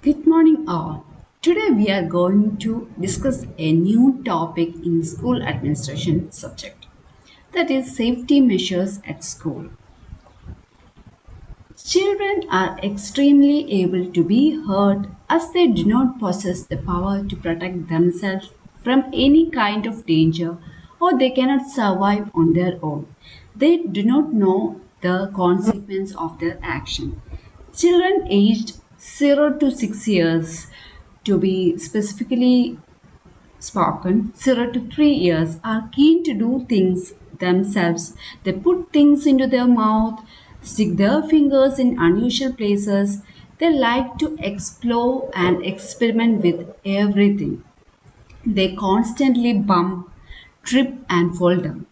Good morning, all. Today we are going to discuss a new topic in school administration subject, that is safety measures at school. Children are extremely able to be hurt as they do not possess the power to protect themselves from any kind of danger, or they cannot survive on their own. They do not know the consequence of their action. Children aged 0 to 6 years, to be specifically spoken, 0 to 3 years, are keen to do things themselves. They put things into their mouth, stick their fingers in unusual places. They like to explore and experiment with everything. They constantly bump, trip, and fall down.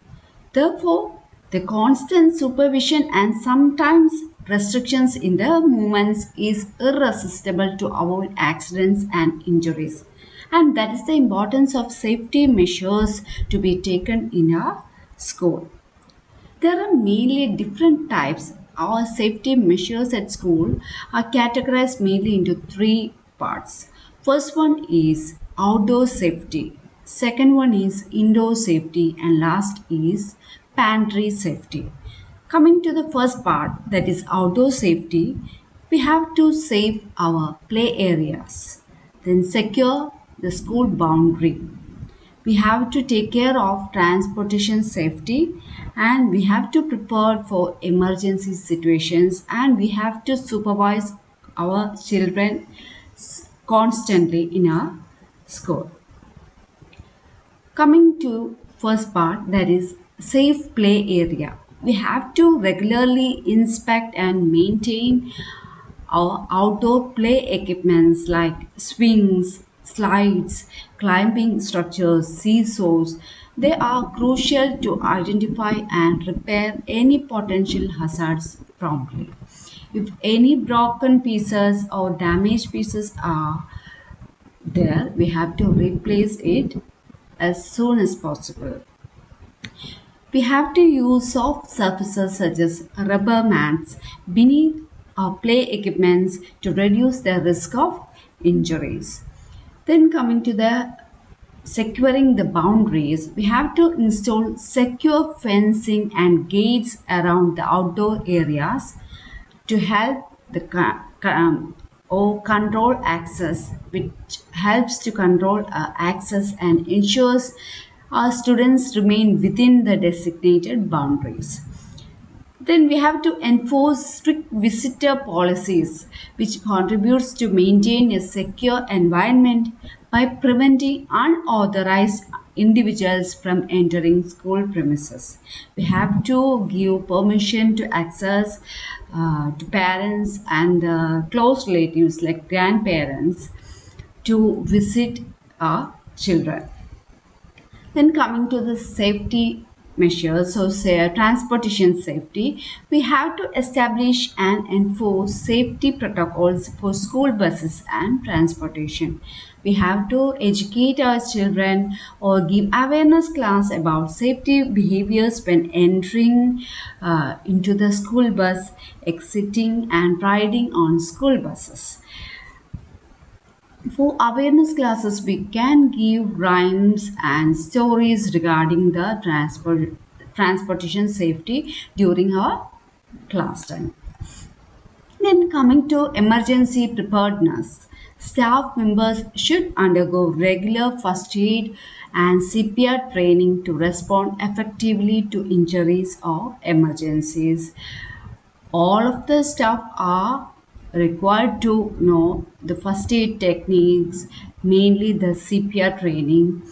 Therefore, the constant supervision and sometimes restrictions in their movements is irresistible to avoid accidents and injuries. And that is the importance of safety measures to be taken in a school. There are mainly different types. Our safety measures at school are categorized mainly into three parts. First one is outdoor safety. Second one is indoor safety, and last is pantry safety. Coming to the first part, that is outdoor safety, we have to save our play areas, then secure the school boundary. We have to take care of transportation safety, and we have to prepare for emergency situations, and we have to supervise our children constantly in our school. Coming to first part, that is safe play area. We have to regularly inspect and maintain our outdoor play equipments like swings, slides, climbing structures, seesaws. They are crucial to identify and repair any potential hazards promptly. If any broken pieces or damaged pieces are there, we have to replace it as soon as possible. We have to use soft surfaces such as rubber mats beneath our play equipments to reduce the risk of injuries. Then coming to the securing the boundaries, we have to install secure fencing and gates around the outdoor areas to help the or control access, which helps to control access and ensures our students remain within the designated boundaries. Then we have to enforce strict visitor policies, which contributes to maintain a secure environment by preventing unauthorized individuals from entering school premises. We have to give permission to access to parents and close relatives like grandparents to visit our children. Then coming to the safety measures, so say transportation safety, we have to establish and enforce safety protocols for school buses and transportation. We have to educate our children or give awareness class about safety behaviors when entering into the school bus, exiting and riding on school buses. For awareness classes, we can give rhymes and stories regarding the transportation safety during our class time. Then coming to emergency preparedness, staff members should undergo regular first aid and CPR training to respond effectively to injuries or emergencies. All of the staff are required to know the first aid techniques, mainly the CPR training.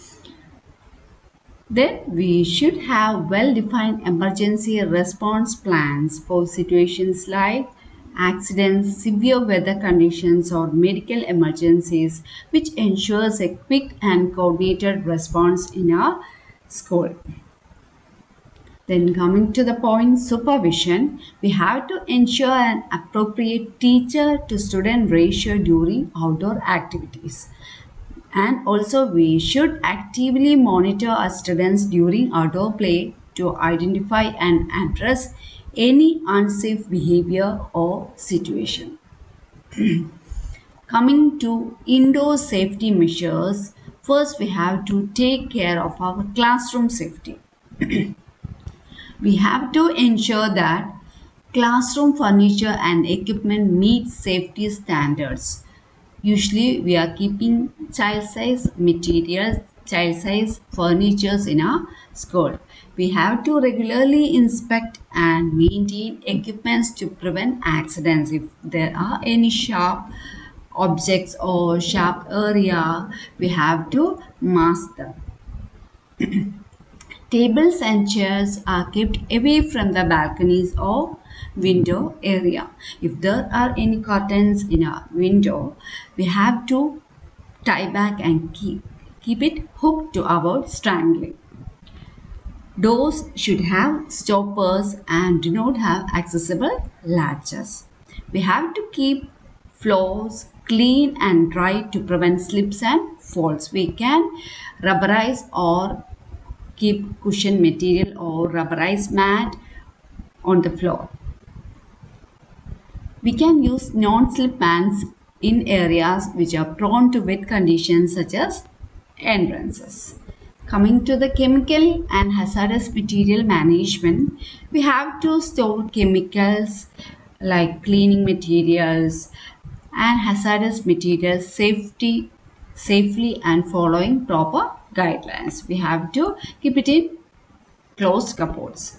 Then we should have well defined emergency response plans for situations like accidents, severe weather conditions, or medical emergencies, which ensures a quick and coordinated response in our school. Then coming to the point supervision, we have to ensure an appropriate teacher to student ratio during outdoor activities. And also we should actively monitor our students during outdoor play to identify and address any unsafe behavior or situation. Coming to indoor safety measures, first we have to take care of our classroom safety. We have to ensure that classroom furniture and equipment meet safety standards. Usually we are keeping child size materials, child size furnitures in our school. We have to regularly inspect and maintain equipments to prevent accidents. If there are any sharp objects or sharp area, we have to mask them. Tables and chairs are kept away from the balconies or window area. If there are any curtains in a window, we have to tie back and keep it hooked to avoid strangling. Doors should have stoppers and do not have accessible latches. We have to keep floors clean and dry to prevent slips and falls. We can rubberize or keep cushion material or rubberized mat on the floor. We can use non-slip mats in areas which are prone to wet conditions such as entrances. Coming to the chemical and hazardous material management, we have to store chemicals like cleaning materials and hazardous materials safely and following proper guidelines. We have to keep it in closed cupboards.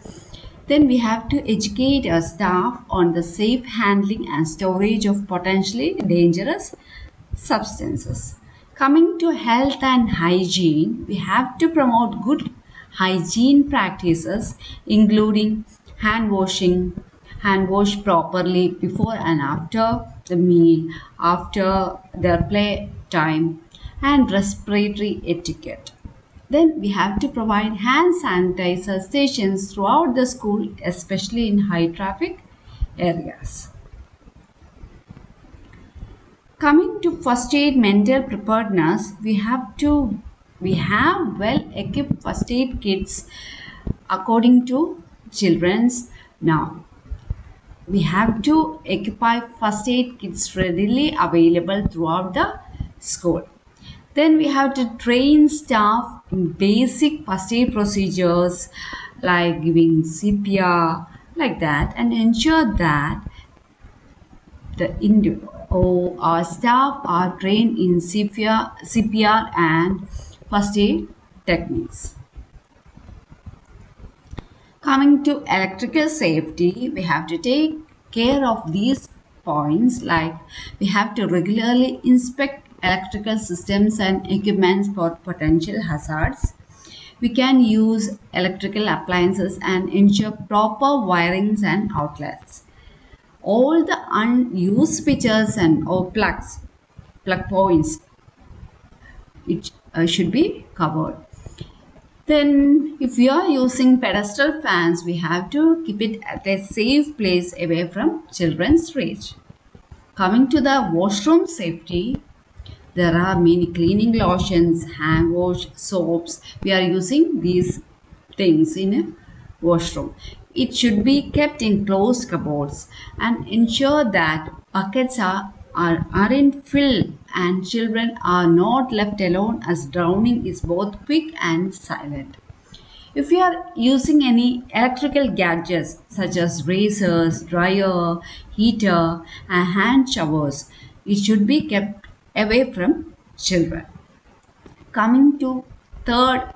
Then we have to educate our staff on the safe handling and storage of potentially dangerous substances. Coming to health and hygiene, we have to promote good hygiene practices including hand washing, hand wash properly before and after the meal, after their play time, and respiratory etiquette. Then we have to provide hand sanitizer stations throughout the school, especially in high traffic areas. Coming to first aid mental preparedness, we have well equipped first aid kits according to children's now. We have to equip first aid kits readily available throughout the school. Then we have to train staff in basic first aid procedures like giving CPR like that, and ensure that our staff are trained in CPR and first aid techniques. Coming to electrical safety, we have to take care of these points, like we have to regularly inspect electrical systems and equipments for potential hazards. We can use electrical appliances and ensure proper wirings and outlets. All the unused switches and plug points, it should be covered. Then if we are using pedestal fans, we have to keep it at a safe place away from children's reach. Coming to the washroom safety, there are many cleaning lotions, hand wash, soaps. We are using these things in a washroom. It should be kept in closed cupboards and ensure that buckets aren't filled and children are not left alone, as drowning is both quick and silent. If you are using any electrical gadgets such as razors, dryer, heater and hand showers, it should be kept away from children. Coming to third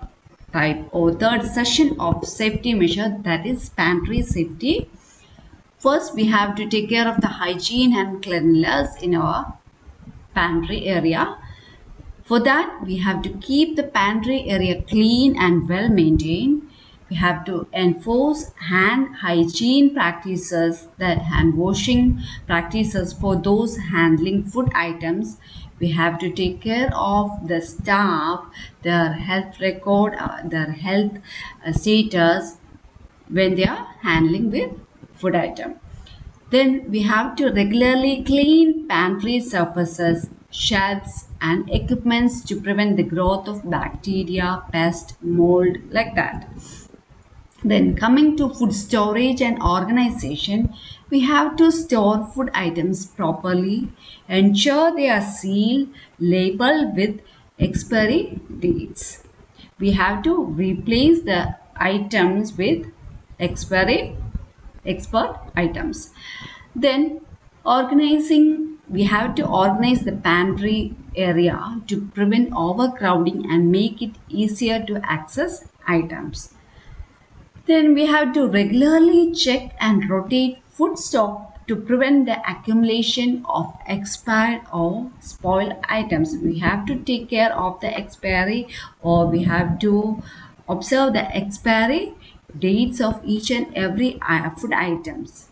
third session of safety measure, that is pantry safety. First, we have to take care of the hygiene and cleanliness in our pantry area. For that, we have to keep the pantry area clean and well maintained. We have to enforce hand hygiene practices, that hand washing practices for those handling food items. We have to take care of the staff, their health record, their health status when they are handling with food item. Then we have to regularly clean pantry surfaces, shelves and equipments to prevent the growth of bacteria, pest, mold, like that. Then coming to food storage and organization, We have to store food items properly, ensure they are sealed, labeled with expiry dates. We have to replace the items with expiry expert items. Then we have to organize the pantry area to prevent overcrowding and make it easier to access items. Then we have to regularly check and rotate food stock to prevent the accumulation of expired or spoiled items. We have to take care of the expiry, or we have to observe the expiry dates of each and every food items.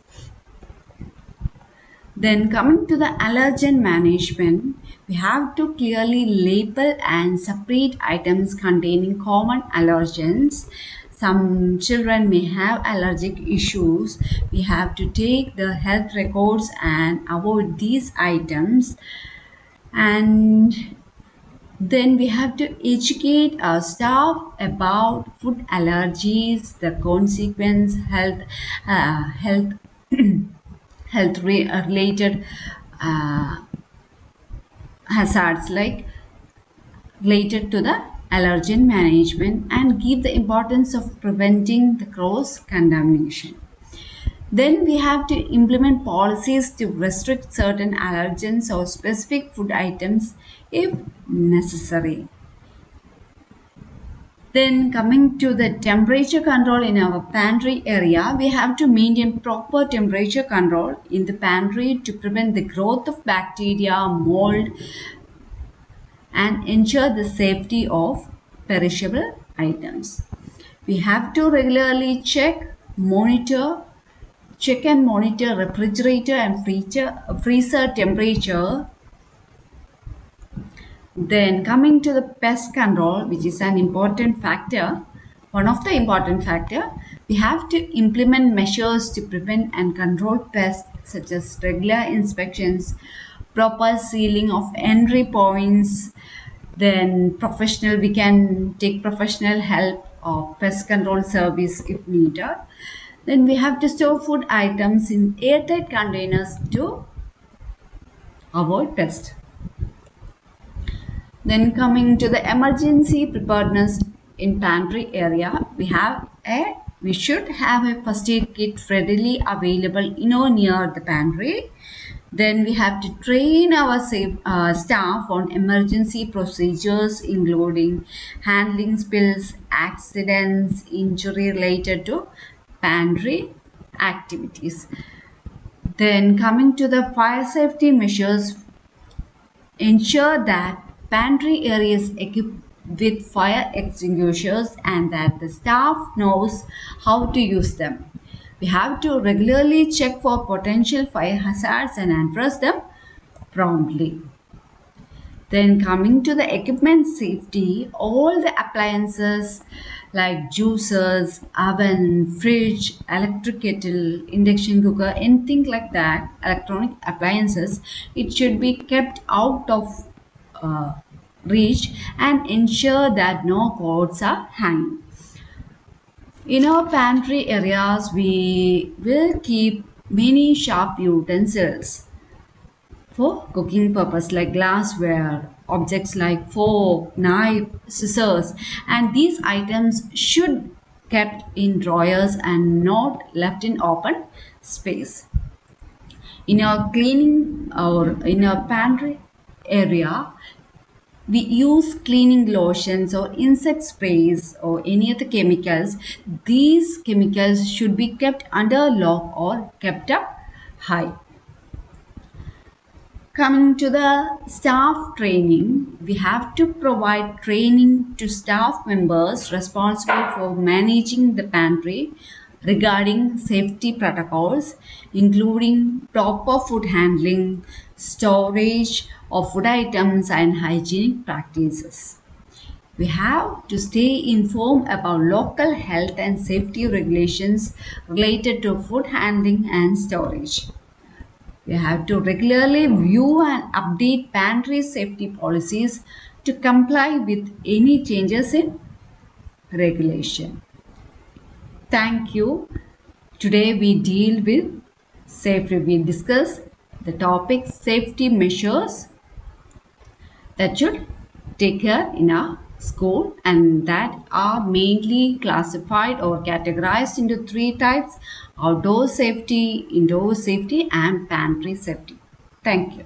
Then coming to the allergen management, we have to clearly label and separate items containing common allergens. Some children may have allergic issues. We have to take the health records and avoid these items. And then we have to educate our staff about food allergies, the consequence, health related uh, hazards like related to the allergen management, and give the importance of preventing the cross contamination. Then we have to implement policies to restrict certain allergens or specific food items if necessary. Then coming to the temperature control in our pantry area, we have to maintain proper temperature control in the pantry to prevent the growth of bacteria, mold, and ensure the safety of perishable items. We have to regularly check and monitor refrigerator and freezer temperature. Then coming to the pest control, which is an important factor, one of the important factor, we have to implement measures to prevent and control pests such as regular inspections, proper sealing of entry points. Then we can take professional help or pest control service if needed. Then we have to store food items in airtight containers to avoid pests. Then coming to the emergency preparedness in pantry area, we should have a first aid kit readily available near the pantry. Then we have to train our staff on emergency procedures, including handling spills, accidents, injury related to pantry activities. Then coming to the fire safety measures, ensure that pantry area is equipped with fire extinguishers and that the staff knows how to use them. We have to regularly check for potential fire hazards and address them promptly. Then coming to the equipment safety, all the appliances like juicers, oven, fridge, electric kettle, induction cooker, anything like that, electronic appliances, it should be kept out of reach and ensure that no cords are hanging. In our pantry areas, we will keep many sharp utensils for cooking purpose like glassware, objects like fork, knife, scissors, and these items should kept in drawers and not left in open space. In our cleaning or in our pantry area, we use cleaning lotions or insect sprays or any other chemicals. These chemicals should be kept under lock or kept up high. Coming to the staff training, we have to provide training to staff members responsible for managing the pantry regarding safety protocols, including proper food handling, storage of food items, and hygienic practices. We have to stay informed about local health and safety regulations related to food handling and storage. We have to regularly view and update pantry safety policies to comply with any changes in regulation. Thank you. Today we deal with Safety, we discuss the topic safety measures that should take care in a school, and that are mainly classified or categorized into three types: outdoor safety, indoor safety, and pantry safety. Thank you.